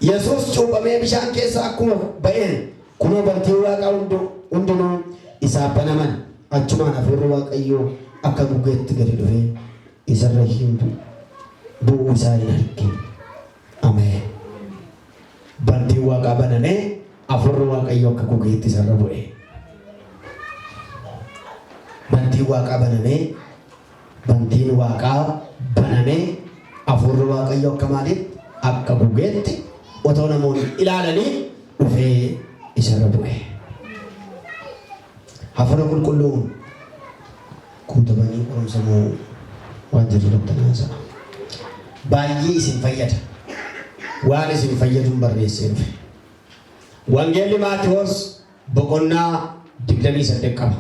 Yesuus cuuphamee bishaan keessaa akkuma ba'een kunoo bantii Waaqaa hundinuu isaa banaman achumaan hafuurri Waaqayyoo akka gugeetti gadi dhufee isarra bu'uu isaa hin argine. Ameen. Bantii Waaqaa banamee hafuurri Waaqayyoo akka gugeetti isarra bu'e. Bantii Waaqaa banamee bantiin Waaqaa banamee hafuurri Waaqayyoo akka maalitti akka gugeetti otoo namoonni ilaalanii dhufee isarra bu'e. Hafuura qulqulluun guutamanii qorumsa moo waan jiru dabtanaasaa baay'ee isin fayyada. Waan isin fayyaduun barreessee dhufe. Wangeelli Maatewos boqonnaa 28 qaba.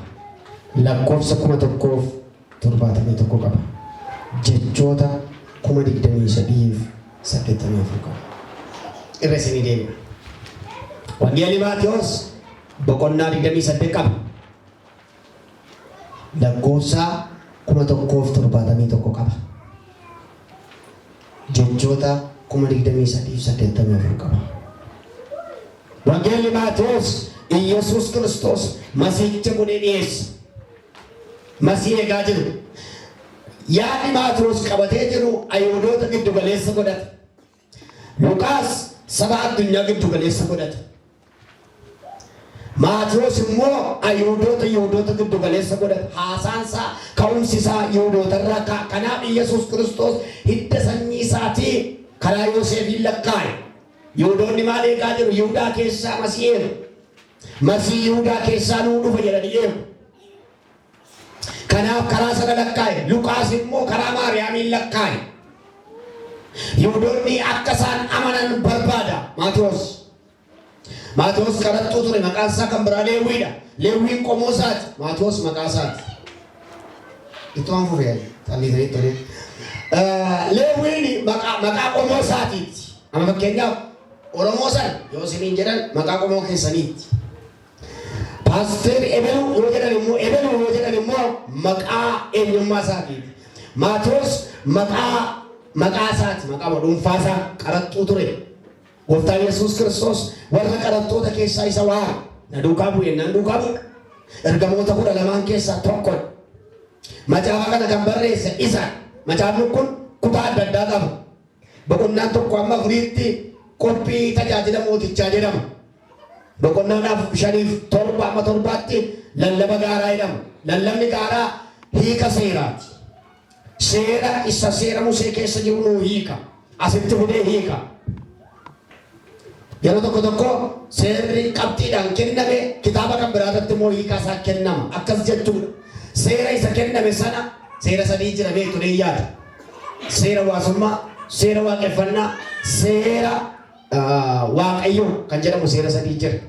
Lakkoofsa 1171 qaba. Jechoota 23,084 qaba. Irra isinii deema. Wangeelli Maatewos boqonnaa 28 qaba. Lakkoofsa 1171 qaba. Jechoota 23,084 qaba. Wangeelli Maatewos Iyesuus Kiristoos Masiihicha godhee dhiyeessa. Masiihii eegaa jiru. Yaadni Maatewos qabatee jiru Ayhuudoota giddu galeessa godhata. Luqaas saba addunyaa giddu galeessa godhata. Maatewos immoo Ayhuudoota giddu galeessa godhata. Haasaansaa ka'umsi isaa Yihuudoota irraa ka'a. Kanaaf Iyesuus Kiristoos hidda sanyii isaatii karaa Yoosefiin lakkaa'e. Yihuudoonni maal eegaa jiru? Yihuudaa keessaa Masiihiin. Masiihii Yihuudaa keessaa nuu dhufa jedhanii eegu. Kanaaf karaa sana lakkaa'e. Luqaas immoo karaa Maariyaamiin lakkaa'e. Yihuudoonni akka isaan amanan barbaada. Maatewos qaraxxuu ture. Maqaan isaa kan biraa Leewwiidha. Leewwiin qomoo isaati. Maatewos maqaa isaati. Ittoo an fufee xalliitanii tole. Leewwiin maqaa qomoo isaatiiti. Amma fakkeenyaaf Oromoo san yoo isiniin jedhan maqaa qomoo keessaniiti. Paaster Ebeluu yoo jedhan immoo maqaa eenyummaa isaatiiti. Maatewos maqaa isaati. Maqaa dhuunfaa isaa qaraxxuu ture. Gooftaan Yesuus Kiristoos warra qaraxxoota keessaa isa waame. Na duukaa bu'e nan duukaa bu'e. Ergamoota 12 keessaa tokko. Macaafa kana kan barreesse isa. Macaafni kun kutaa adda addaa qaba. Boqonnaan tokko amma 4tti qophii tajaajila mootichaa jedhama. Boqonnaan 5-7 amma 7tti lallaba gaaraa jedhama. Lallabni gaaraa hiika seeraati. Seera isa seera Musee keessa jiru nuu hiika. Asitti fudee hiika. Yeroo tokko seerri qabxiidhaan kenname kitaaba kan biraa irratti immoo hiikaa isaa kennama. Akkas jechuudha. Seera isa kenname sana seera sadii jira beektu ni yaada. Seera waasummaa, seera waaqeffannaa, seera Waaqayyoo kan jedhamu seera sadii jira.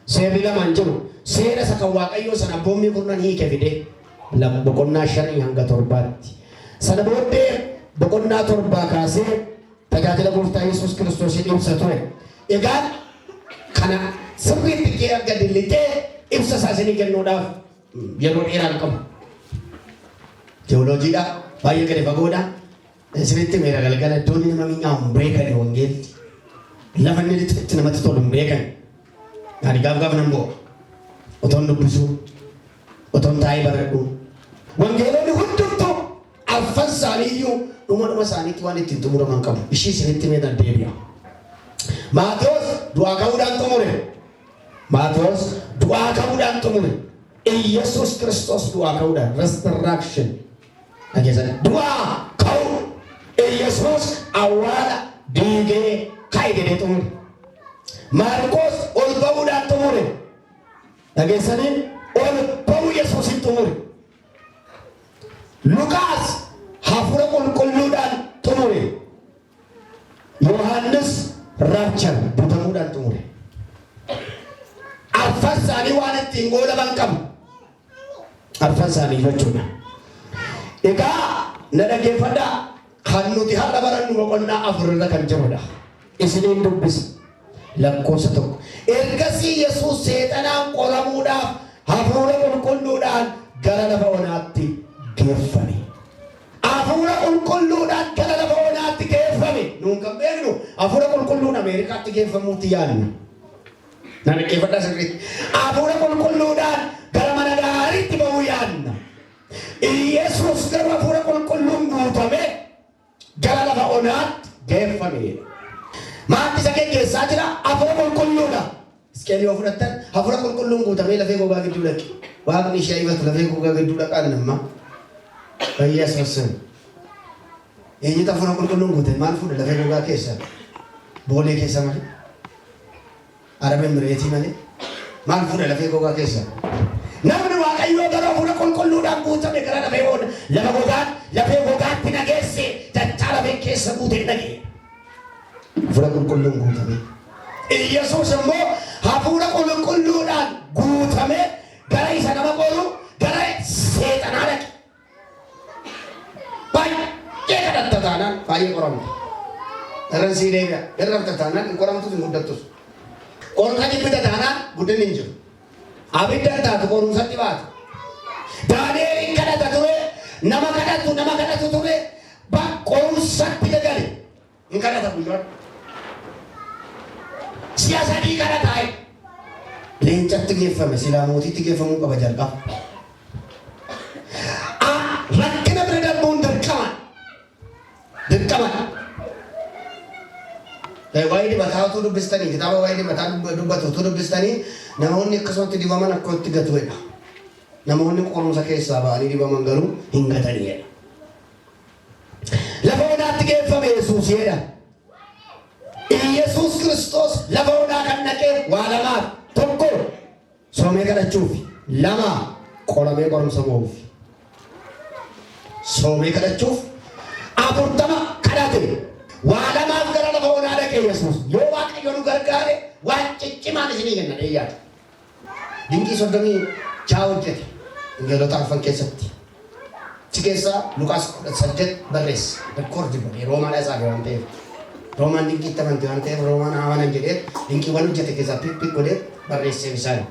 Seerri lamaan jiru. Seera isa kan Waaqayyoo sana abboommii kurnan hiike fide boqonnaa 5-7tti. Sana booddee boqonnaa 7 kaasee tajaajila Gooftaa Yesuus Kiristoos ibsa ture. Egaa kana sirriitti kee akka dillitee ibsa isaa isinii kennuudhaaf yeroo dheeraan qabu. Teolojiidha baay'ee gadi fagoodha. Isinitti meera galgala iddoon nama mi'aawu hin beekan wangeelli. Lafa inni itti namatti tolu hin beekan. Ani gaaf nan bo'o. Otoon dubbisuu, otoon taa'ee baradhu. Wangeelonni hundumtuu arfan isaaniiyyuu dhuma isaaniitti waan ittiin xumuraman qabu. Ishii isinitti mee deebi'a. Maatewos du'aa ka'uudhaan xumure. Iyesuus Kiristoos du'aa ka'uudhaan resurrection. Dhageessan du'aa ka'u Iyesuus awwaala diigee ka'e jedhee xumure. Maarqos ol ba'uudhaan xumure. Dhageessanii ol ba'uu Yesuusin xumure. Luqaas hafuura qulqulluudhaan xumure. Yohaannis raabchan butamuudhaan xumure. Arfan isaanii waan ittiin goolaban qabu. Arfan isaanii jechuudha. Egaa na dhaggeeffadhaa kan nuti har'a barannu boqonnaa 4 irra kan jirudha. Isiniin dubbisa. Lakkoofsa 1. Ergasii Yesuus seexanaan qoramuudhaaf hafuura qulqulluudhaan gara lafa onaatti geeffame. Hafuura qulqulluudhaan gara lafa onaatti geeffame. Nuun kan beeknu Hafuura qulqulluun Ameerikaatti geeffamuutti yaadna. Nani keeffadhaa sirriitti. Hafuura qulqulluudhaan gara mana gaariitti ba'uu yaadna. Yesuus garuu hafuura qulqulluun guutamee gara lafa onaatti geeffame. Maatti isa geggeessaa jira hafuura qulqulluudha. Iskeelii yoo fudhattan hafuura qulqulluun guutamee lafee gogaa gidduu dhaqe. Waaqni ishee hibatu lafee gogaa gidduu dhaqaan nama. Fayyaa sassan. Eenyutu hafuura qulqulluun guutame maal fuudha lafee gogaa keessa? Boolee keessa malee? Arabeen mireetii malee? Maal fuudha lafee gogaa keessa? Namni Waaqayyoo gara hafuura qulqulluudhaan guutame gara lafee gogaatti nageesse dachaa lafee keessa guutee dhaqe. Hafuura qulqulluun guutame. Yesuus immoo hafuura qulqulluudhaan guutame gara isa nama qolu gara seexanaa dhaqe. Baay'ee kadhatta taanaan baay'ee qoramte. Irraan sii deebi'a. Irraan taanaan hin qoramtus hin guddattus. Qorumsa jibbita taanaan guddinni hin jiru. Abidda taatu qorumsatti baatu. Daani'eel kadhata ture nama kadhatu ture qorumsatti gagale hin kadhata guyyaa. Siyaasa ni kadhataa leencatti geeffame silaa mootiitti geeffamuu qaba jalqaba. Rakkina bira darbuun dirqama. Waa'ee dibataa utuu dubbistanii kitaaba waa'ee dibataa dubbatu utuu dubbistanii namoonni akkasumatti dibaman akkatti gatuudha. Namoonni qorumsa keessaa ba'anii dibaman garuu hin gataniidha. Lafa onaatti geeffame Yesuus jedha. Yesuus Kiristoos lafa onaa kan dhaqee waa lamaaf tokko soomee kadhachuuf lama qoramee qorumsa moo'uuf. Soomee kadhachuuf 40 kadhate waa lamaaf gara lafa onaa dhaqee Yesuus yoo Waaqayyo nu gargaare waan ciccimaan isinii kenna dheeyyaadha. Dinqii 36 hojjete Ingeelota afran keessatti. Achi keessaa Luqaas 18 barreesse rekkoordi godhee Roomaadhaa isaa waan ta'eef. Roomaan dinqii itti amantii waan ta'eef Roomaan amanan jedhee dinqiiwwan hojjete keessaa pippi godhee barreessee bisaan.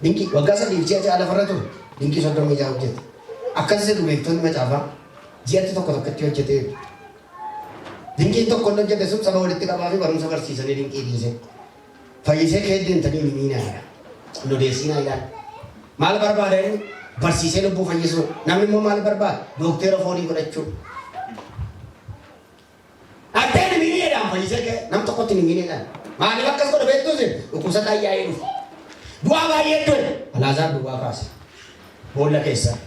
Dinqii waggaa 3 ji'a lafarra ture dinqii 36 hojjete. Akkasii beektonni macaafaa ji'atti tokkotti hojjetee. Dinqiin tokko hojjete sun saba walitti qabaa fi barumsa barsiisanii dinqii dhiise. Fayyisee keeddentanii limiinaadha. Lodeessinaa ilaala. Maal barbaada inni? Barsiisee lubbuu fayyisuu. Namni immoo maal barbaada? Dookteera foonii godhachuu. Addeen limiinaadhaan fayyisee kee nam tokkotti limiinaadhaan. Maaliif akkas godha beektuusin? Dhukkubsataa yaa'ee dhufu. Du'aa baay'ee ture. Alaazaar du'aa kaase. Boolla keessaa.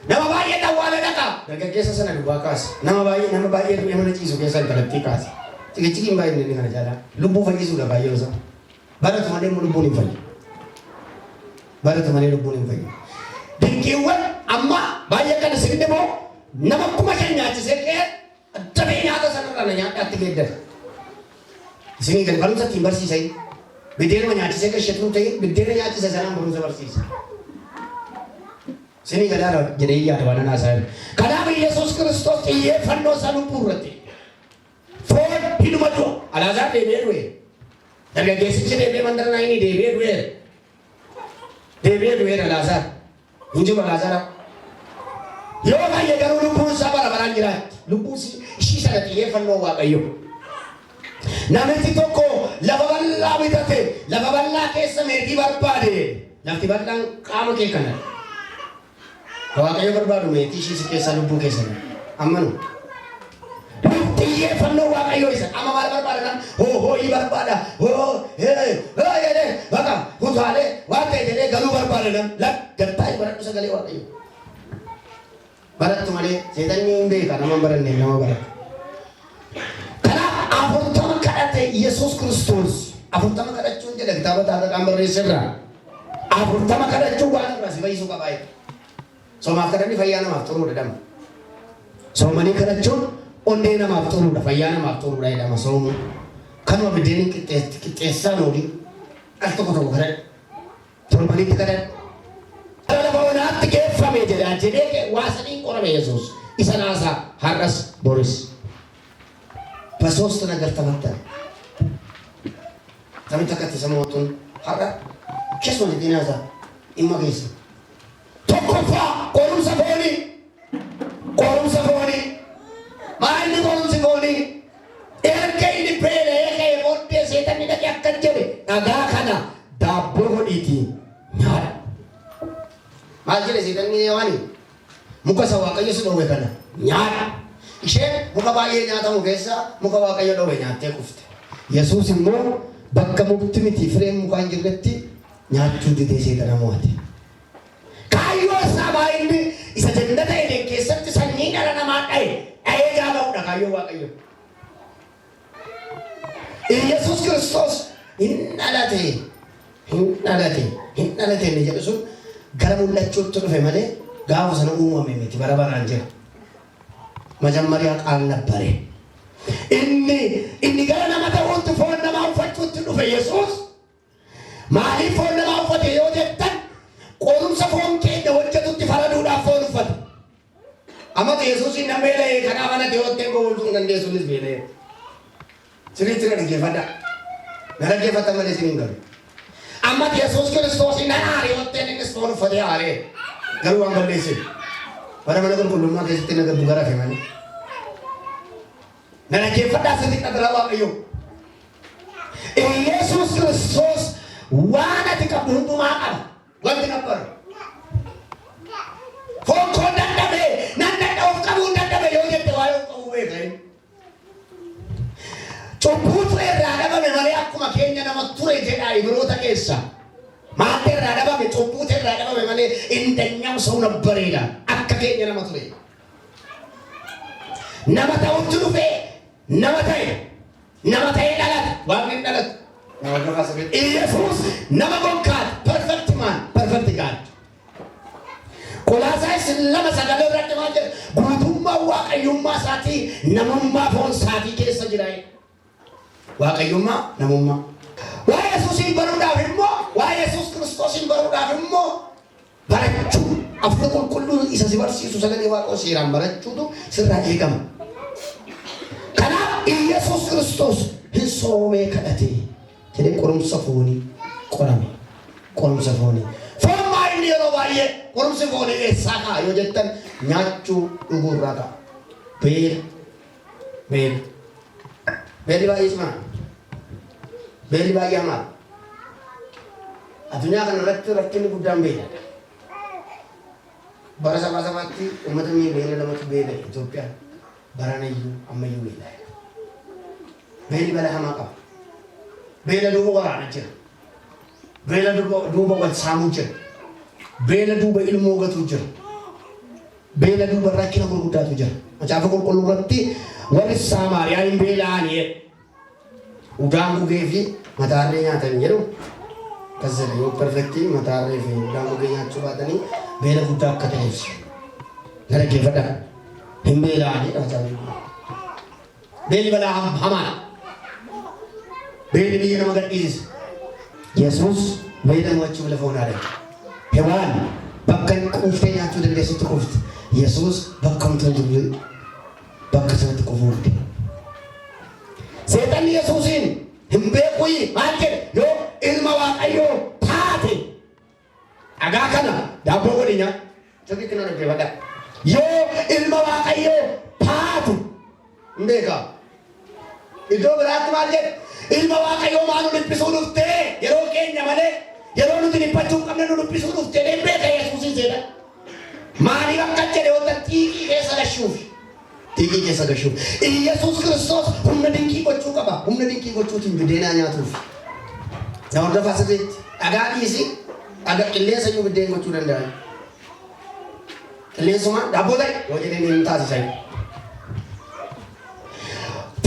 Nama baay'ee dhawwaala dhaqa. Dargaggeessa sana du'aa kaase. Nama baay'ee du'ee mana ciisu keessaa intalattii kaase. Cikichikiin baay'ee inni kana jaalaa. Lubbuu fayyisuudha baay'ee isaa. Baratu malee lubbuun hin fayyu. Dinqiiwwan amma baay'ee kana sirrii moo nama kuma shan nyaachisee qe'ee addabee nyaata sanarraa na nyaadhaatti geeddara. Isinii kan barumsa ittiin barsiisan biddeena nyaachisee qasheetuu ta'e biddeena nyaachise sanaan barumsa barsiisa. Isinii gadaara jedhee yaada waan anaa isaa. Kanaaf Yesuus Kiristoos xiyyeeffannoo isaa lubbuu irratti foon hidhuma du'a. Alaazaar deebi'ee du'e. Dargaggeessichi deebi'ee mandara naayinii deebi'ee du'e. Deebi'ee du'eera Alaazaar. Injiba Alaazaara. Yoo baay'ee garuu lubbuun isaa bara baraan jiraatti. Lubbuun ishii sana xiyyeeffannoo Waaqayyo. Namichi tokko lafa bal'aa bitate lafa bal'aa keessa meetii barbaade. Lafti bal'aan qaama kee kana. Waaqayyo barbaadu meetii ishii keessaa lubbuu keessa. Ammanu. Xiyyeeffannoo Waaqayyo isa amma maal barbaada? Hoo'ii barbaada. Bakka kutaalee waan ta'e jedhee galuu barbaada. Gattaa baradhu sagalee Waaqayyo. Barattu malee seetanni hin beeka nama baranne nama barata. Kanaaf 40 kadhate Yesuus Kiristoos 40 kadhachuun jedha kitaaba taarraqaan barreesserraa. 40 kadhachuun waan irraa si fayyisuu qabaa. Soomaaf kadhanni fayyaa namaaf xuruudha jedhama. Soomanii kadhachuun onnee namaaf xuruudha fayyaa namaaf xuruudha jedhama soomuun. Kanuma biddeen qixxeessaa noodii al tokko kadhadhu. Torbanitti kadhadhu. Lafa onaatti geeffame jedhaa jedhee waa sadiin qorame Yesuus. Isa naasaa har'as boris. በሶስት ነገር ተመተነ ተመተከተ ሰሞቱን ሀራ ከሶ ለዲናዛ ኢማጌስ ተቆፋ ቆሩም ሰፎኒ ማን ቆሩም ሰፎኒ ኤርኬ ኢንዲፔ maal jedhe seexanni Hewaanii muka isa Waaqayyo si dhowwe kana nyaadhu. Isheen muka baay'ee nyaatamu keessaa muka Waaqayyo dhowwe nyaattee kufte. Yesuus immoo bakka mukti miti fireen mukaan jirretti nyaachuu didee seexana mo'ate. Kaayyoo isaa baay'inni isa jannata edeen keessatti sanyii dhala namaa dha'ee jaala'udha kaayyoo Waaqayyo. Yesuus Kiristoos hin dhalate inni jedhu sun gara mul'achuutti dhufe malee gaafa sana uumame miti bara baraan jira. Majammaria ቃል ነበረ. inni gara nama ta'uutti foon namaa uffachuutti dhufe Yesuus maaliif foon namaa uffate yoo jettan qorumsa foon keenya hojjetutti faraduudhaaf foon uffate. Amma Yesuusin nama beela'ee kanaa mana dhiyoottee booltuu hin dandeessuunis beela'ee. Sirriitti na dhaggeeffata malee isin hin galu. Amma Yesuus Kiristoosin aare yootteen innis foon uffatee aaree garuu waan balleessin. Bara mana qulqullummaa keessatti na gaddu gara fe'amanii. Na dhaggeeffadhaa sirriitti adara Waaqayyo. Yesuus Kiristoos waan ati qabdu hundumaa qaba. Wanti qabbaru. Foon koo dadhabee nan dadhabuuf qabuu dadhabe yoo jette waa'ee of qabuu beekan. Cubbuu ture irraa dhabame malee akkuma keenya nama ture jedhaa Ibroota keessa. Maatii irraa dhabame cubbuu irraa dhabame malee indanyaaw ሰው ነበር ይላል. akka keenya nama ture. Nama ta'utti dhufe nama ta'e dhalate waan hin dhalatu. Yesuus nama gonkaat perfect man perfect God. Kolaasaayis 2:9 irratti maal jedha guutummaa waaqayyummaa isaatii namummaa foon isaatii keessa jira. Waaqayyummaa namummaa. Waa'ee Yesuusin baruudhaaf immoo waa'ee Yesuus Kiristoosin baruudhaaf immoo barachuu Afur qulqulluun isa si barsiisu sagalee Waaqoo seeraan barachuutu sirraa eegama. Kanaaf Yesuus Kiristoos hin soomee kadhate jedhee qorumsa foonii qorame. Qorumsa foonii. Foon maayilli yeroo baay'ee qorumsi foonii eessaa ka'a yoo jettan nyaachuu dhuguurraa ka'a. Beelli baay'ee cimaa. Beelli baay'ee hamaa. Addunyaa kana irratti rakkinni guddaan beelladha. Bara sama-samatti ummata beela lamatu beela Itoophiyaa baranayyuu ammayyuu beela. Beelli bala hamaa qaba. Beela duuba waraana jira. Beela duuba wal saamuu jira. Beela duuba ilmoo gatuu jira. Beela duuba rakkina gurguddaatu jira. Macaafa qulqulluu irratti warri Saamaariyaa hin beela'anii udaan gugee fi mataarree nyaatan jedhu kasada yoo perfektii mataarree fi udaan gugee nyaachuu baatanii beela guddaa akka ta'eef na dhaggeeffadhaa hin beela'anii beelli balaa hamaa beelli biyya nama gadhiisisa. Yesuus beela mo'achuu lafa onaa dhabe. Hewaan bakka quuftee nyaachuu dandeessutti quufte. Yesuus bakka humna jirre bakka sanatti quufuudde. Seexanni Yesuusin hin beekuyi maal jedhe yoo ilma Waaqayyoo taate dhagaa kana daabboo godhi nyaadhu. Sirriitti na dhaggeeffadhaa. Yoo ilma Waaqayyoo taate hin beekaa. Iddoo biraatti maal jedhe ilma Waaqayyoo maal nu dhiphisuu dhuftee yeroo keenya malee yeroo nuti dhiphachuu qabne nu dhiphisuu dhuftee hin beeka Yesuusin seexanni. Maaliif akka jedhe yoo ta'an xiiqii keessa gashuuf. Xiiqii keessa gashuuf. Yesuus Kiristoos humna dinqii gochuu qaba. Humna dinqii gochuutiin biddeenaa nyaatuuf. Na hordofaa sirriitti dhagaa dhiisi dhagaa qilleensa iyyuu biddeen gochuu danda'a. Qilleensuma daabboo ta'e yoo jedheen hin taasisan.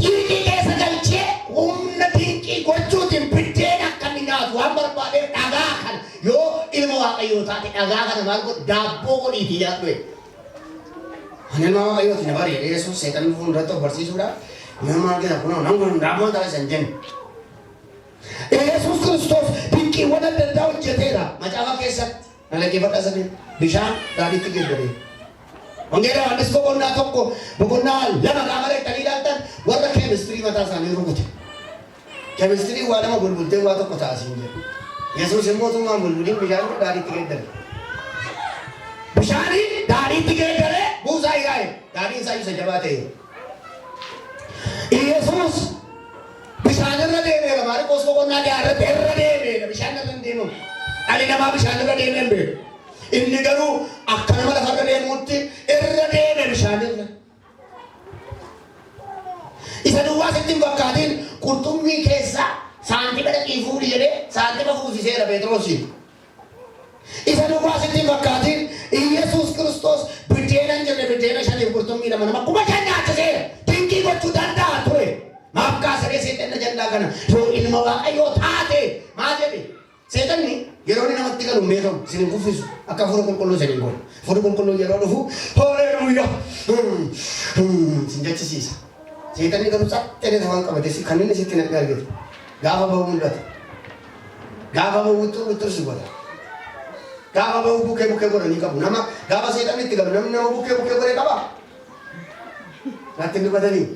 Xiiqii keessa galchee humna dinqii gochuutiin biddeen akka inni nyaatu waan barbaadeef dhagaa kana yoo ilma Waaqayyoo taate dhagaa kana maal godhu daabboo godhiitii nyaadhu. Ani ilma Waaqayyooti na bareede Yesuus seexanni fuulduratti of barsiisuudhaaf nama maal jedha kunoo nan kun daabboo taasisan jennu. Yesuus Kiristoos dinqiiwwan adda addaa hojjeteera. Macaafa keessatti na dhaggeeffadhaa sirriitti bishaan daadhiitti geeddaree. Wangeela Yohaannis boqonnaa 2 gaafa dhaqanii ilaaltan warra keemistirii mataa isaanii rukute. Keemistirii waa nama bulbultee waa tokko taasisan jedhu. Yesuus immoo mootummaan bulbuliin bishaan daadhiitti geeddare. Bishaanii daadhiitti geeddaree buusaa ilaa'e daadhiin isaa isa jabaa ta'e. Yesuus bishaan irra deemeera. Maariikoos boqonnaa 6 irratti irra deemeera. Bishaan irra hin deemamu. Dhalli namaa bishaan irra deemee hin beeku. Inni garuu akka nama lafarra deemuutti irra deeme bishaanirra. Isa duwwaa sitti hin fakkaatiin qurxummii keessaa saantima dhaqii fuudhi jedhee saantima fuusiseera Phexrosiin. Isa duwwaa sitti hin fakkaatiin Iyesuus Kiristoos biddeena hin jirre biddeena shaniif qurxummii lama nama kuma shan nyaachiseera. Dinqii gochuu danda'a ture. Maaf kaasaree seexanna jalaa kana yoo ilma Waaqayyoo taate maal jedhe? Seexanni yeroo inni namatti galu beekamu isin kuffisu akka hafuura qulqulluu isin godhu. Hafuurri qulqulluu yeroo dhufu haleluuyaa isin jechisiisa. Seexanni garuu saxxee waan qabate kan inni sitti naqee argatu. Gaafa bahuu mul'ata. Gaafa bahuu tursi godha. Gaafa bahuu bukkee godhanii qabu. Nama gaafa seexanni itti galu namni nama bukkee godhee qaba. Natti dubbatanii.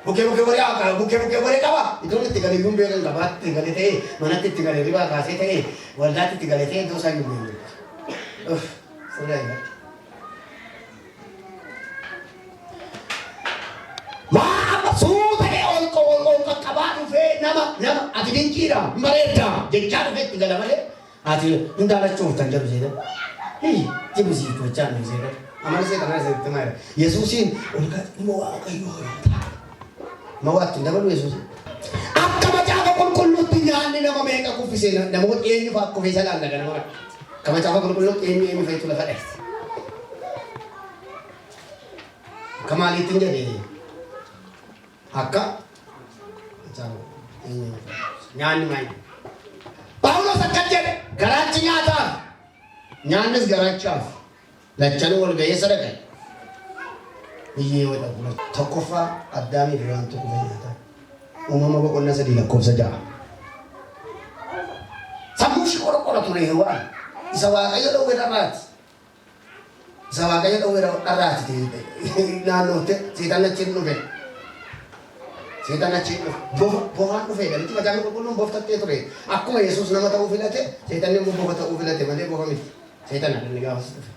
Bukkee godhee qaba. Iddoo itti galee yuun beekan gabaatti itti galee ta'ee manatti itti galee ribaa kaasee ta'ee waldaatti itti galee ta'ee iddoo isaa yuun beekan. Sirraa Maaf suutee ol qaqqabaa dhufee nama ati dinqiidha bareeddaa jechaa dhufee itti gala malee ati hindaalachuuf kan jedhu seetan. Jibisii gochaa nu seetan. Amala seetanaa seetti maayira. Yesuusiin ol qaqqabaa Waaqayyoo ta'a. Mawaatti dabalu Yesuusiin. Akka macaafa qulqulluutti nyaanni nama meeqa kuffisee namoonni eenyu fa'aa kuffisa laalla nama. Akka macaafa qulqulluutti eenyu fa'itu lafa dheesse. Akka maaliitti hin jedhee? Akka nyaanni maali? Phaawulos akka jedhe garaachi nyaataaf nyaannis garaachaaf lachanuu wal ga'ee sadaqan. Biyyee wal dhabu tokkoffaa Addaamiif waan tokko fayyadataa. Uumama boqonnaa 3:6. Sammuu ishee qorqora ture Hewaan isa Waaqayyo dhowwe dharraati. Isa Waaqayyo dhowwe dharraati naannootti seetaan achiin dhufe. Seetaan achiin dhufe bofaan dhufe galitti macaafni qulqulluun boftattee ture. Akkuma Yesuus nama ta'uu filate seetaan immoo bofa ta'uu filate malee bofa miti. Seetaan addanni gaafas dhufe.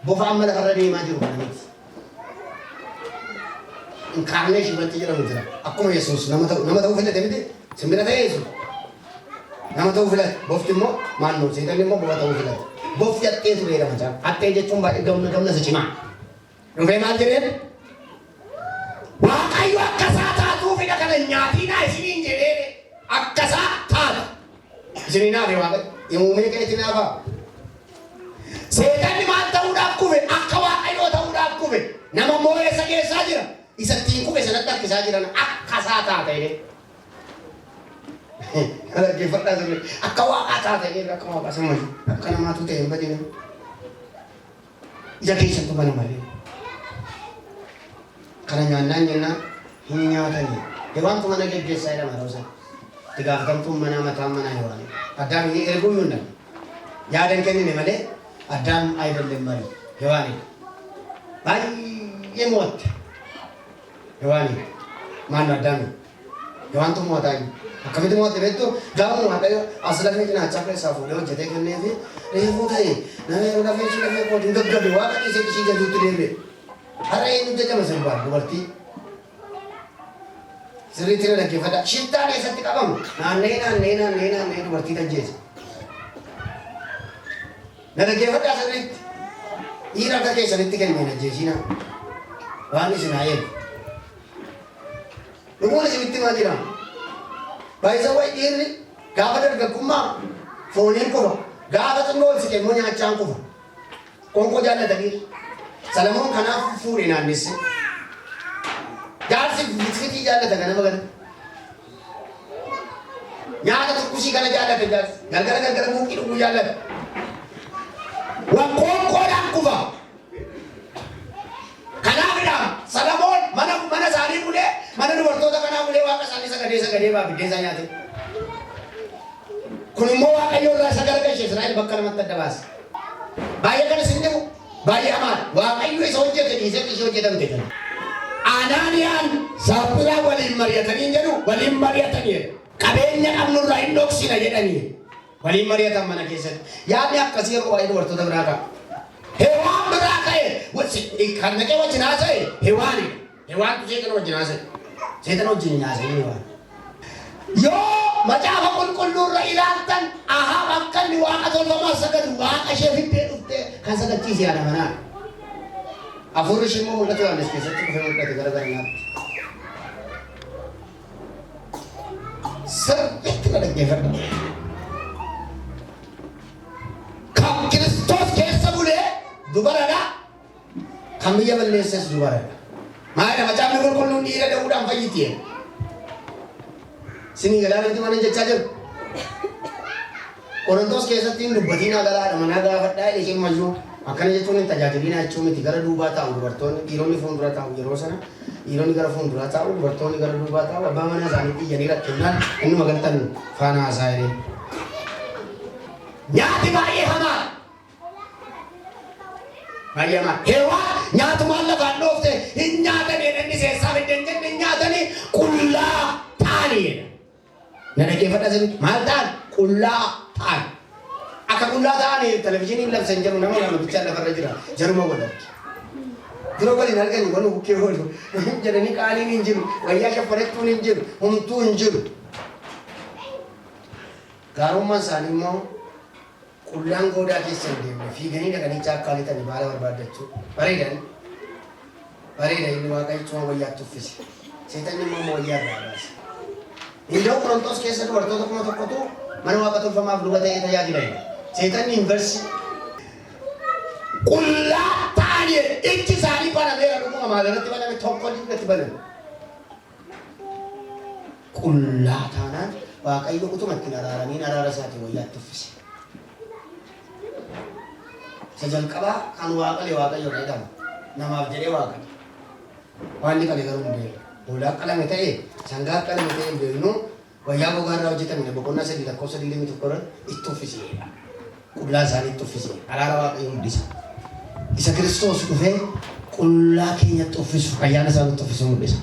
Bofa amma lafarra deemaa jiru kana miti. Incarnation wanti jedhamu jira. Akkuma Yesuus nama ta'uu filate miti. Simbira ta'ee Yesuus. Nama ta'uu filate. Bofti immoo maannoo seetaan immoo bofa ta'uu filate. Bofti hattee tureera macaafa. Hattee jechuun baay'ee gamna isa cimaa. Dhufee maal jedheen? Waaqayyo akkasaa taatuufidha kana nyaatinaa isiniin jedhee akkasaa taatu. Isinii naafe Waaqayyo. Uumee keetti naafaa. Seetanni maal ta'uudhaaf kufe? Akka Waaqayyoo ta'uudhaaf kufe. Nama moo'eessa keessaa jira. Isa ittiin kufe sanatti harkisaa jiran akkasaa taata jedhee. Dhaggeeffadhaa sirrii. Akka Waaqaa taata jedhee akka Waaqaa sammayu. Akka namaatu ta'e hin badine. Ija keessattu bana malee. Kana nyaannaan jennaan hin nyaatanii. Hewaantu mana geggeessaa jedhama rosa. Itti gaafatamtuun manaa mataan manaa Hewaan. Addaan inni erguu hin danda'u. Yaadan kennine malee addaan ayidallee malee Hewaani. Baay'ee mo'atte. Hewaani. Maal addaan? Hewaantu mo'ataa jiru. Akkamitti mo'atte beektu gaafa Waaqayyo as lafee cinaachaa keessaa fuudhee hojjetee kennee fi reefuu ta'e nama lafee kootiin gaggabe Waaqa dhiisee ishii gajuutti deebi'e. Har'a eenyu jajjama sirbaa dubartii sirriitti na dhaggeeffadha. Shittaan eessatti qabamu? Naannee dubartii tajjeessa. Na dhaggeeffadhaa sirriitti. Dhiira akka keessanitti kenneen ajjeesiina. Waan isin haa eegu. Dhuguun isinitti maa jira? Baay'isa wayi dhiirri gaafa dargaggummaa fooniin kufa. Gaafa xinnoo ol siqe immoo nyaachaan kufa. Qoonqoo jaallatanii. Salamoon kanaaf fuudhee naannesse. Jaarsi fitfitii jaallata kana magana. Nyaata tukkusii kana jaallata jaarsi. Galgala muuqii dhuguu jaallata. Waan qoonqoodhaan kufa. Kanaafidha Salamoon mana isaanii bulee mana dubartoota kanaa bulee Waaqa isaanii sagadee biddeessa nyaate. Kun immoo Waaqayyo irraa isa gargaarse Israa'el bakka lamatti adda baase. Baay'ee kanas hin dhibu. Baay'ee amaana. Waaqayyo isa hojjete dhiisee ishee hojjetamte kana. Anaaniyaan Saafiraa waliin mari'atanii jedhu waliin mari'atanii qabeenya qabnurraa hin dhoksina jedhanii waliin mari'atan mana keessatti. Yaadni akkasii yeroo baay'ee dubartoota biraa ka'a. Hewaan biraa ka'e kan naqee wajjin haasa'e Hewaani. Hewaantu seetana wajjin haasa'e. Seetana wajjin haasa'e Hewaan. Yoo macaafa qulqulluu qulqulluu irra ilaaltan Ahaab akka inni waaqa tolfamaa sagadu waaqa ishee fiddee dhuftee kan sagadchiise yaada manaa. Hafuurri ishee immoo mul'ata Yohaannis keessatti dhufee mul'ate gara garanaatti. Sirriitti na dhaggeeffadha. Kan Kiristoos keessa bulee dubaradha. Kan biyya balleesses dubaradha. Maayidha macaafni qulqulluun dhiira da'uudhaan fayyiti. Sinii galaanatti mana jechaa jiru. Qorontos keessatti hin dubbatiin agalaadha manaa gaafadhaa isheen mayyuu akkana jechuun hin tajaajiliin achuu miti gara duubaa taa'u dubartoonni dhiironni fuuldura taa'u yeroo sana dhiironni gara fuuldura taa'u dubartoonni gara duubaa taa'u abbaa manaa isaaniitti iyyanii rakkannaan inni magaltan faana haasaa jedhee. Nyaati baay'ee hamaa. Baay'ee hamaa. Heewaa nyaatumaan lafaan dhoofte hin nyaatanii inni seessaa fidden jenne hin nyaatanii qullaa ta'anii. Na dhaggeeffadha sirriitti maal ta'an qullaa ta'an. Akka qullaa ta'anii televizyiiniin labsan jiru nama lama bichaan lafarra jira jaruma walakki. Dura waliin arganii wal bukkee oolu jedhanii qaaliin hin jiru wayyaa shaffarettuun hin jiru humtuu hin jiru. Gaarummaan isaanii immoo qullaan goodaa keessa hin deemne fiiganii dhaqanii caakkaa lixanii baala barbaadachuu bareedan inni waaqayyoon wayyaatti uffise seetanni immoo wayyaa irraa baase. Hindoo Qorontos keessa dubartoota kuma tokkotu mana waaqa tolfamaaf luba ta'ee tajaajilanii. Seetanni inversi. Qullaa ta'anii ijji isaanii banameera dhuguma maalirratti baname tokko irratti baname. Qullaa taanaan waaqayyo utuma ittiin araaranii araara isaatiin wayyaatti uffise. Isa jalqabaa kan waaqayyo jedhama. Namaaf jedhee waaqayyo. Waan inni qabe garuu hin beeku. Hoolaa qalame ta'ee sangaa qalame ta'ee hin beeknu wayyaa gogaa irraa hojjetamne boqonnaa 3 lakkoofsa 21 irratti itti uffisee. Qullaa isaanii itti uffisee. Araara waaqayyo hundisa. Isa Kiristoos dhufee qullaa keenyatti uffisu ayyaana isaanitti uffisu mul'isa.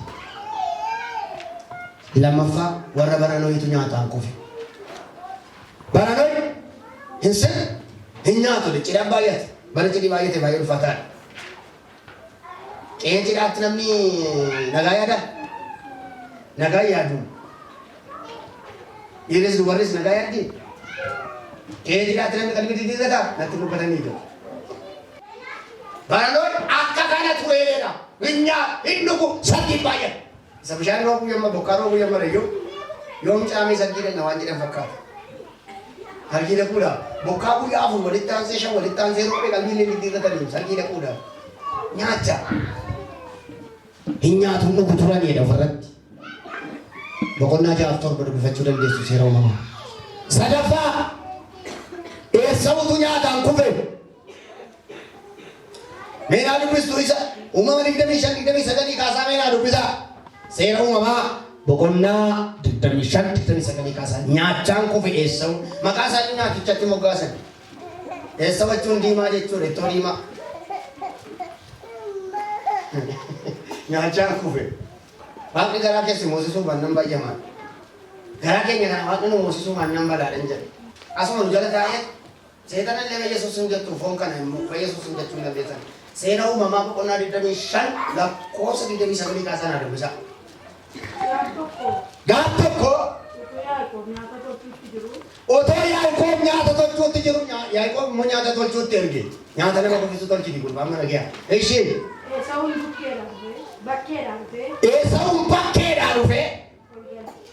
Lammaffaa warra baranooyitu nyaataan kufe. Baranooyi hin sirri hin nyaatu cidhaan baay'ate. Bara cidhi baay'ate baay'ee ulfaataadha. Qe'ee cidhaatti namni nagaa yaada? Nagaa yaadu. Dhiirris dubarris nagaa yaaddi? Qe'ee cidhaatti namni qalbii diddiirrata natti dubbatanii jiru. Baranooyi akka kana tureedha. Hin dhugu sadii baay'ate. Isa bishaan roobuu yamma bokkaa roobuu yamma reeyyuu yoom caamee sadii dhanna waan jedhan fakkaata. Harki dhaquudha. Bokkaa guyyaa afur walitti aansee 5 walitti aansee roobee qalbiilee diddiirrata deemu harki dhaquudha. Nyaacha. Hin nyaatu dhugu turaniidha ofirratti. Boqonnaa 6-7 dubbifachuu dandeessu seera uumamaa. Sadaffaa eessawutu nyaataan kufe. Meenaa dubbistu isa uumama 25-29 kaasaa meenaa dubbisaa. Seera uumamaa boqonnaa 25-29 kaasaa nyaachaan kufe eessawu. Maqaa isaanii nyaatichatti moggaasan. Eessawu jechuun diimaa jechuudha ittoo diimaa. Nyaachaan kufe. Waaqni garaa keessi moosisuu bannan baay'amaa. Garaa keenya kana waaqni nu moosisuu bannan balaadhan jedhe. Asuma nu jala taa'ee seetana illee fayyesuus hin jettu foon kana immoo fayyesuus hin jechuu hin dandeessan. Seera uumamaa boqonnaa 25 lakkoofsa 29 kaasaa naa dubbisa. Gaaf tokko otoo Yaaqoob nyaata tolchuutti jiru Yaaqoob immoo nyaata tolchuutti erge. Nyaata nama qoffisu tolchiti gurbaan mana gahaa. Ishee Esaawun bakkeedhaa dhufee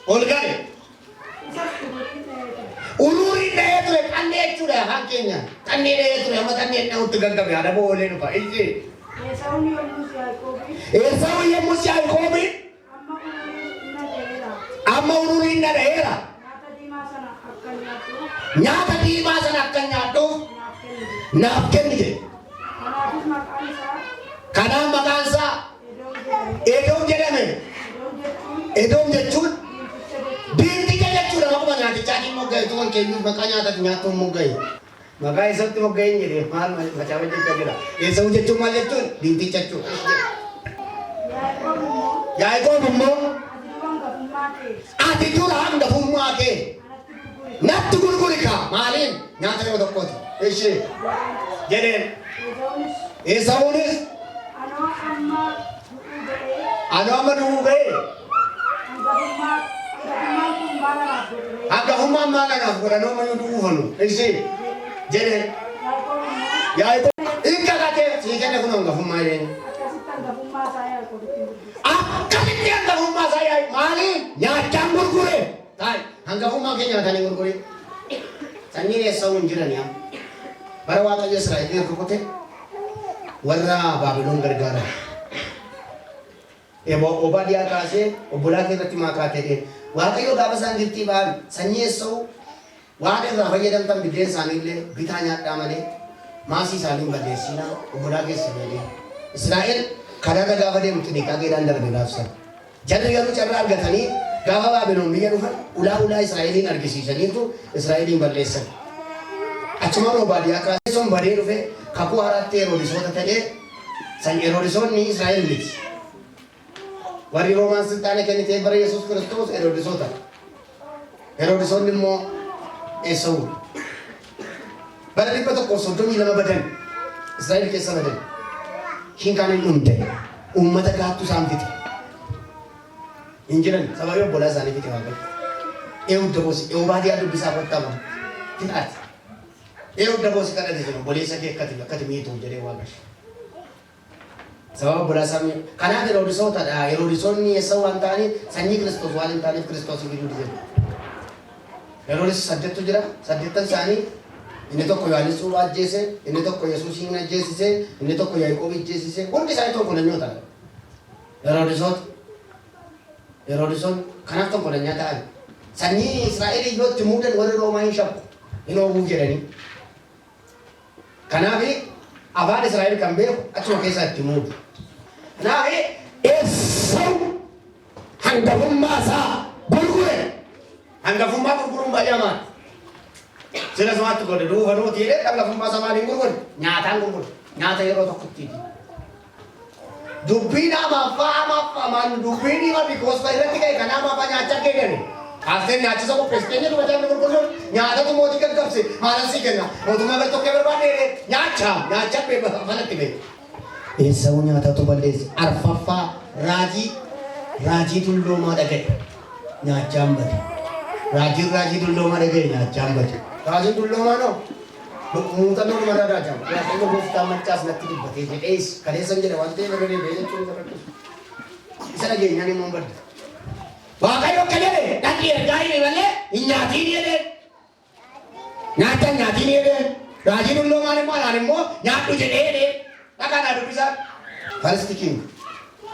ol gale. Uruuriin dhahee ture qannee jechuudha afaan keenya. Qannee dhahee ture amma qannee dha'utti gaggabe haadha boolee dhufa. Esaawun yommus Yaaqoobi amma uruuriin dhadha'eera. Nyaata diimaa sana akka nyaadhuuf naaf kenni jedhe. Kanaaf maqaan isaa Edoom jedhame. Edoom jechuun diinticha jechuudha maquma nyaatichaatiin mogga'e tuman keenyuuf maqaa nyaatatti nyaatuun mogga'e. Maqaa isatti mogga'e hin jedhee maal facaafa jecha jira. Esawu jechuun maal jechuun diinticha jechuudha. Yaaqoob immoo ati dura hangafummaa kee natti gurgurika maaliin nyaata nama tokkooti. Ishee jedheen. Esawuunis Ano amma du'uu ga'e? Hangafummaan Amma kana furano mayu duufanu. Isi jere ya itu inka kate sikene kuno ngafumma ile. Akkamitti ngafumma saya mali nyaachaan gurgure. Tai ngafumma kenya tani gurgure. Sanyire sawun jirani am. Bara Waaqayyo Israa'el rukutte warra Baabilon gargaara. Ebo Obadiyaa kaasee obbolaa keessatti maakaatee Waaqayyo gaafa isaan jirtii ba'an sanyii eessa'u waan irraa fayyadamtan biddeen isaaniillee bitaa nyaadhaa malee maasii isaanii balleessina obbolaa keessa deemee. Israa'el kanaarra gaafa deemtu niqaageedhaan darbe gaafsan. Jarri garuu carraa argatanii gaafa Baabiloon biyya dhufan ulaa Israa'eliin argisiisaniitu Israa'eliin balleessan. Achumaan Obadiyaa kaasee sun badee dhufe kakuu haaraatti Heroodisoota ta'ee san Heroodisoonni Israa'el miti. Warri Roomaan siltaane kennitee bara Yesuus Kiristoos Heroodisoota. Heroodisoonni immoo Esawu. Bara 132 badan Israa'el keessa badan. Hinkaan hin dhumte uummata gaattuu isaan fite. Hin jiran sababii obbolaa isaanii fite Waaqayyo. Eewudda boosi Obadiyaa dubbisaa qottama. Fitaati. Eewudda boosi kadhate jiru obboleessa kee akkati miituuf jedhee Waaqayyo. Sababa obbolaa isaanii kanaaf Heroodisootadha. Heroodisoonni Esawu waan ta'aniif sanyii Kiristoos waan hin taaneef Kiristoos fiduu didan. Heroodis saddeettu jira. Saddeettan isaanii inni tokko Yohaannis ajjeese, inni tokko Yesuusin ajjeesise, inni tokko Yaaqoob ajjeesise. Hundi isaanii tokkolanyoo ta'an. Heroodisoon kanaaf tokkolanyaa ta'an. Sanyii Israa'el iyyootti muudan warri Roomaa hin shakku. Hin oobuu jedhanii. Kanaaf afaan Israa'el kan beeku achuma keessaa itti muudu. Kanaaf Esawu hangafummaa isaa gurgure. Hangafummaa gurguruun baay'ee amaati. Sila sumatti godhe duufanuu tiidhee hangafummaa isaa maaliin gurgure? Nyaataan gurgure. Nyaata yeroo tokkotti. Dubbiin amaffaa dubbiin hima bikoosfa irratti ka'e kan amaffaa nyaachaa keegani. Kaasteen nyaachisa qopheessitee jedhu mataan gurguruun nyaatatu mootii gaggabse maalan sii kenna. Mootummaa gartokkee barbaadee nyaachaa beekaa falatti beeku. Esawu nyaatatu balleesse arfaffaa raajii dulloomaa dhaga'e nyaachaan bade. Raajii dulloomaa dhaga'e nyaachaan bade. Raajii dulloomaa noo muuxannoo nama raajaa Waaqayyo gooftaa machaas natti dubbatee jedhees kaleessan jedhe waan ta'eef irra deebi'ee jechuun isa rakkatu. Isa dhageenyaan immoo badda. Waaqayyo akka jedhe dhaqii ergaa hime malee hin nyaatiin jedhee. Nyaachaan nyaatiin jedhee. Raajii dulloomaan immoo anaan immoo nyaadhu jedhee jedhee. Dhaqaa dubbisaa. First King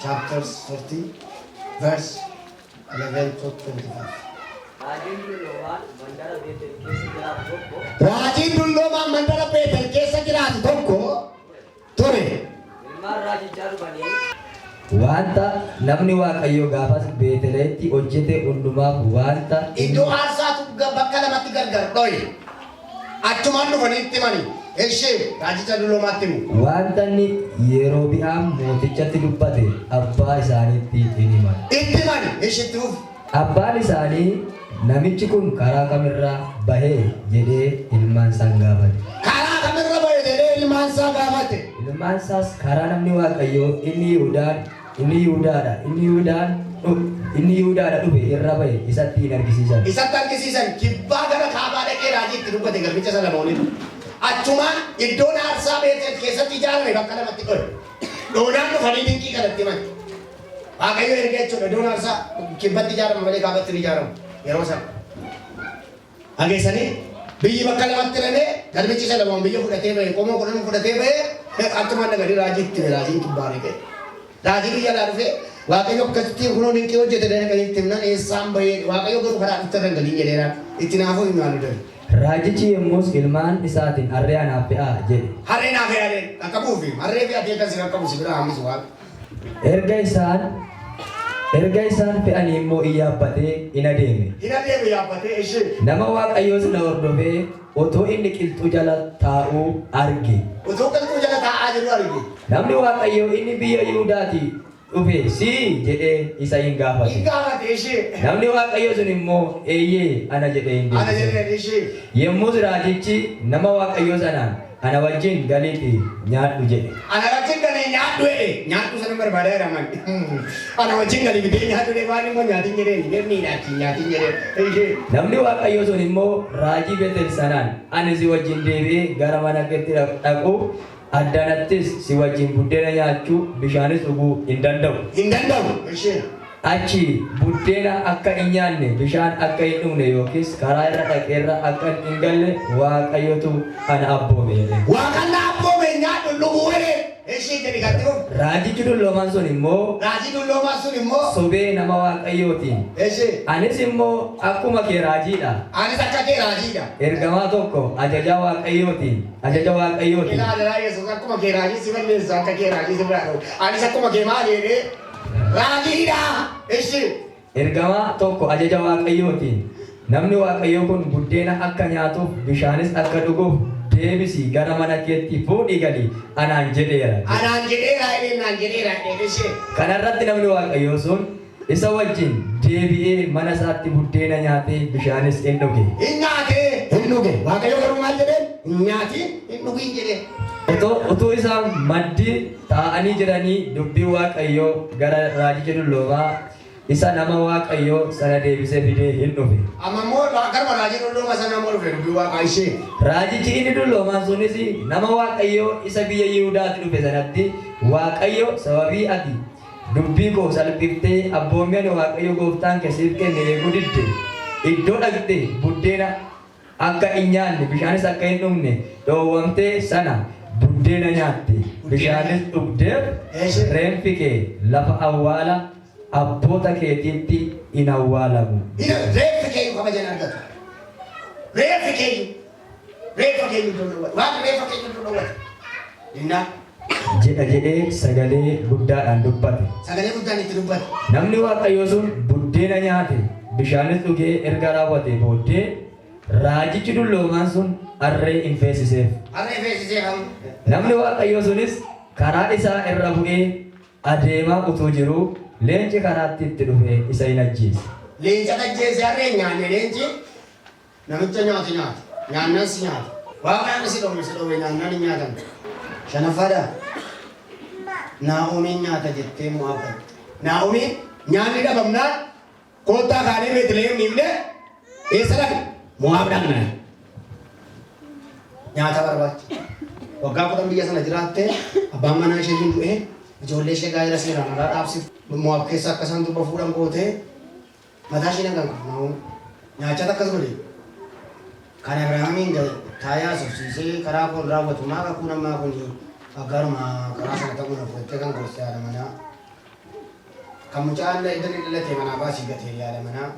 chapter 30 verse 11 to 25. Raajii dulloomaan mandara Beetel keessa jiraatu tokko ture. Ilmaan raajichaa dhufanii wanta namni Waaqayyo gaafas Beeteleetti hojjete hundumaaf wanta iddoo aarsaatu bakka lamatti gargar dhoye. Achumaan dhufanii itti himani. Ishee raajicha dulloomaatti himu. Wanta inni Yerobi'aam mootichatti dubbate abbaa isaaniitti hin himan. Itti himani. Isheetti dhufu. Abbaan isaanii namichi kun karaa kamirraa bahee jedhee ilmaan isaa gaafate. Karaa kamirra bahee jedhee ilmaan isaa gaafate. Ilmaan isaas karaa namni Waaqayyoo inni Yihuudaadha dhufe irra bahe isatti hin argisiisan. Isatti argisiisan kibbaa gara kaabaa dhaqee raajiitti dubbate garbicha Solomooniin. Achumaan iddoon aarsaa Beetel keessatti ijaarame bakka lamatti dhoye. Dhoonaan dhufanii dinqii kanatti himan. Waaqayyo erga jechuudha iddoon aarsaa kibbatti ijaarame malee kaabatti hin ijaaramu. Yeroo sana hageessanii biyyi bakka lamatti hiramee garbichi Solomoon biyya fudhatee bahe qomoo kudhan fudhatee bahe achumaan dhaqanii raajiitti raajiin kibbaa dhaqee. Raajii biyya laa dhufee Waaqayyo akkasitti kunoo dinqii hojjete dhaqanii itti himnan eessaan bahee Waaqayyo garuu karaa itti dhangalii jedheera itti naafuu hin yaalu dha. Raajichi yommus ilmaan isaatiin harree anaaf fe'aa jedhe. Harree naaf fe'aa jedhe qaqqabuufi harree fe'atee kan si qaqqabu si bira hambisu waan. Erga isaan fe'anii immoo iyyabbatee hin adeeme. Hin adeeme yaabbatee ishee. Nama Waaqayyoos na hordofee otoo inni qilxuu jala taa'uu arge. Otoo qilxuu jala taa'aa jiru arge. Namni Waaqayyoo inni biyya Yihuudaatii dhufe si jedhee isa hin gaafate. Hin gaafate ishee. Namni Waaqayyoo sun immoo eeyyee ana jedhee hin deebise. Ana jedhee ishee. Yommus raajichi nama Waaqayyoo sanaan ana wajjin galiitii nyaadhu jedhe. Ana wajjin galii nyaatu sana barbaada raman. Ana wajjin gali bidee nyaatu dee waan immoo nyaatiin jedhee nyaatiin jedhee. Namni Waaqayyoo sun immoo raajii Beetel sanaan ani si wajjin deebi'ee gara mana keetti dhaqu addanattis si wajjin buddeena nyaachuu bishaanis dhuguu hin danda'u. Hin danda'u. Achi buddeena akka hin nyaanne bishaan akka hin dhugne yookiis karaa irra dhaqeerra akka hin galle Waaqayyotu ana abboome. Waaqan abboome nyaadhu dhuguu jedhee. Ishee jedhi gattoo. Raajichi dulloomaan sun immoo sobee nama Waaqayyootiin. Anis immoo akkuma kee raajiidha. Anis akka kee raajiidha. Ergamaa tokko ajaja Waaqayyootiin. Ilaala Yesuus akkuma kee raajii si balleessa akka kee raajii si biraa ta'u. Anis akkuma kee maal jedhee raajiidha. Ergamaa tokko ajaja Waaqayyootiin. Namni Waaqayyoo kun buddeena akka nyaatuuf bishaanis akka dhuguuf deebisi gara mana keetti fuudhii gali anaan jedheera. Kanarratti namni Waaqayyoo sun isa wajjin deebi'ee mana isaatti buddeena nyaatee bishaanis hin dhuge. Hin dhuge. Waaqayyoo garuu maal jedheen? Hin nyaatiin hin dhugin jedheen. Utuu isaan maddii taa'anii jiranii dubbii Waaqayyoo gara raajicha dulloomaa isa nama Waaqayyoo sana deebisee fidee hin dhufe. Amma immoo garba raajii dulloomaa sana immoo dhufe dubbii Waaqaa ishee. Raajichi inni dulloomaan sunis nama Waaqayyoo isa biyya Yihuudaatti dhufe sanatti Waaqayyo sababii ati dubbii koo salphiftee abboommii ani Waaqayyo gooftaan keessiif kenne eeguu didde iddoo dhaqxe buddeena akka hin nyaanne bishaanis akka hin dhugne dhoowwamtee sana buddeena nyaatte bishaanis dhugdeef reenfi kee lafa awwaala abboota keetiitti hin awwaalamu. Reeffi keeyyu kabajan argatu. Reeffi keeyyu waan reeffa keeyyu dullowwate. Innaa. Jedhee sagalee guddaadhaan dubbate. Sagalee guddaan itti dubbate. Namni Waaqayyoo sun buddeena nyaate bishaanis dhugee erga raawwate booddee raajichi dulloomaan sun harree hin feesiseef. Namni Waaqayyoo sunis karaa isaa irra bu'ee adeemaa utuu jiruu leenci karaatti itti dhufe isa hin ajjeese. Leenca ajjeese harree nyaanne leenci namicha nyaatu nyaannan si nyaata. Waaqaan si dhowwe nyaannan hin nyaatan. Shanaffaadha. Naa'omiin nyaata jettee Mo'aab. Naa'omiin nyaanni dhabamnaan koottaa kaanee Beetlehem dhiifne eessa dhaqne? Mo'aab dhaqne. Nyaata barbaacha. Waggaa 10 biyya sana jiraattee abbaan manaa ishee hin du'e ijoollee ishee gaa'ela seeraan alaa dhaabsifte. Mo'aab keessa akka isaan durba fuudhan gootee mataa ishee nagaan qabu. Nyaachata akkas godhe. Kan Abrahaamiin taayaa subsiisee karaa kun raawwatu maa kakuu namaa kun aggaruma karaa sana ta'uu na fudhattee kan goostee yaada manaa. Kan mucaan iddoo dhalate manaa baasii gatee yaada manaa.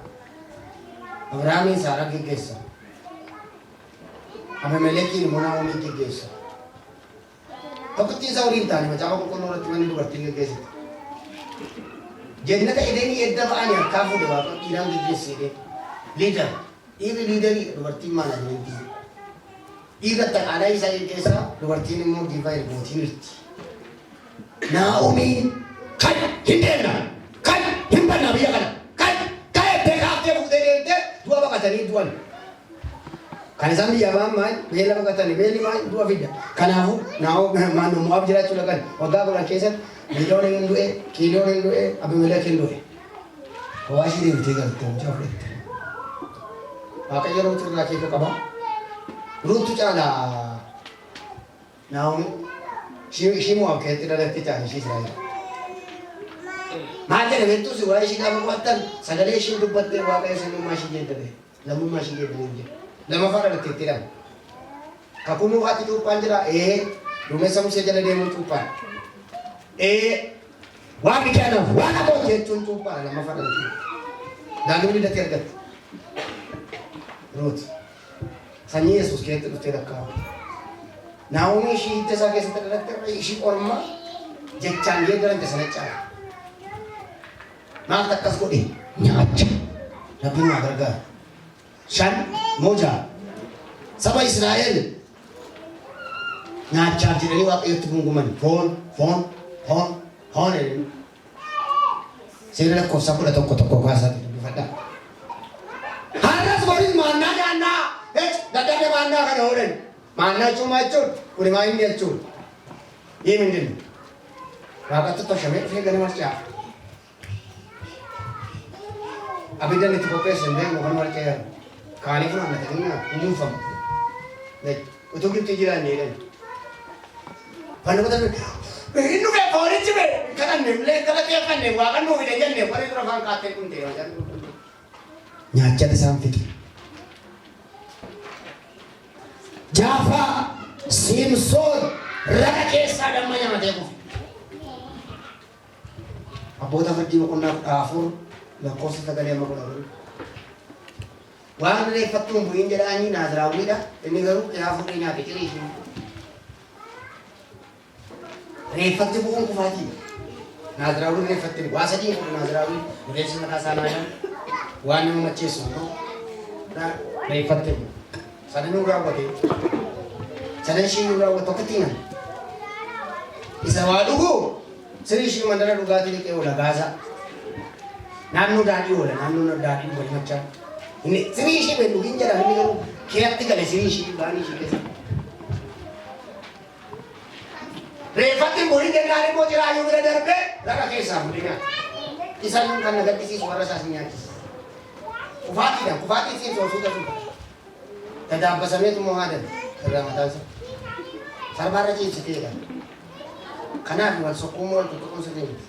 Abrahaamiin Saaraa geggeessa. Abimelekiin immoo Naa'omiin geggeessa. Tokkittiin isaa waliin taane macaafa qulqulluu irratti manni dubartiin geggeessite. Jannata Edenii edda ba'anii harkaa fuudhe waaqa dhiiraan geggeessee liidar. Dhiirri liidarii dubartiin maanaajmentii. Dhiirri xaqaalaa isaa geggeessaa dubartiin immoo diivaa ergootiin jirti. Naa'omiin kan hin deemna kan hin banna biyya kana kan ettee kaaftee fuutee deemtee du'a baqatanii du'an. Kan isaan biyya ba'an maal beela baqatanii beelli maal du'a fidda. Kanaafuu naannoo Mo'aab jiraachuu dhaqan waggaa 10 keessatti Gidewoon hin du'e, Kiiloon hin du'e, Abimelek hin du'e. Waashii deemtee galtee mucaa fudhatte. Waaqayyo Ruutu irraa keeka qaba. Ruutu caalaa Naa'omi ishii Mo'aab keessatti dhalatte caala ishii Israa'el. Maal jedhe beektuusi waa ishii gaafa qo'attan sagalee ishii dubbattee Waaqayyo sanummaa ishii jeeddate lammummaa ishii jeeddate jedhe. Lamaffaa dhalatte itti hidhan. Kakuu mukaatti cuuphaan jira duumessa Musee jala deemuu cuuphaan. Waaqni kennaaf waaqa koo jechuun cuuphaan lamaffaa dhalatte. Daandii didatti argatte. Ruut sanyii Yesuus keessatti dhuftee lakkaa'u. Naa'omii ishii hidda isaa keessatti dhalatte ishii orma jechaan geeddarante sana caala. Maal akkas godhe nyaacha rabbiin waa gargaara. Shan moja saba Israa'el nyaachaaf jedhanii waaqayyotti gunguman foon jedhanii seera lakkoofsa 11 kaasaatti dubbifadha. Har'as boris maannaa nyaannaa dadhabde maannaa kana oolan maannaa jechuun kuni maa inni jechuun hii mindin Waaqatti toshamee dhufee ganama marcaa. Abiddan itti qopheessan beeknu kan marcaa kaanii funaannatanii hin dhuunfamu. Utuu gibxii jiraanne jedhan. Fanni qotan hin dhufee foonichi bee kadhanne illee galateeffanne waaqan nuuf hidhe jenne warri dura afaan kaattee kun ta'e. Nyaachata isaan fixe. Jaafaa Simsoon raqa keessaa damma nyaatee kufe. Abboota faddii boqonnaa 14 lakkoofsa 9 waan reeffattuun bu'iin jedhaanii Naaziraawwiidha. Inni garuu Yaafurrii nyaate ciriifi. Reeffatti bu'uun kufaatii. Naaziraawwiin reeffatti waa sadii godhu Naaziraawwiin rifeensi mataa isaa naadhaan waan nama macheessu reeffatti bu'u. Sadanuu raawwate. Sadan ishii raawwate tokkotti himan. Isa waa dhuguu sirrii ishii mandara dhugaatii dhiqee oola gaazaa. Naannoo daadhii oola naannoo daadhii wal machaa. Sirrii ishii been dhugiin jedhama inni garuu keeratti gale sirrii ishii baanii ishii keessa. Reeffatti bu'ii jennaan immoo jiraayyuu bira darbee laga keessaa fuudhee nyaata. Isaan kan agarsiisu warra isaas nyaachisa. Kufaatiidhaan kufaatii siin soosuu ta'u. Tadaabbasameetu moo haadhan irraa mataansa. Sarbaarra ciibsiteedha. Kanaaf wal sokkuun wal tuttuqumsa deemti.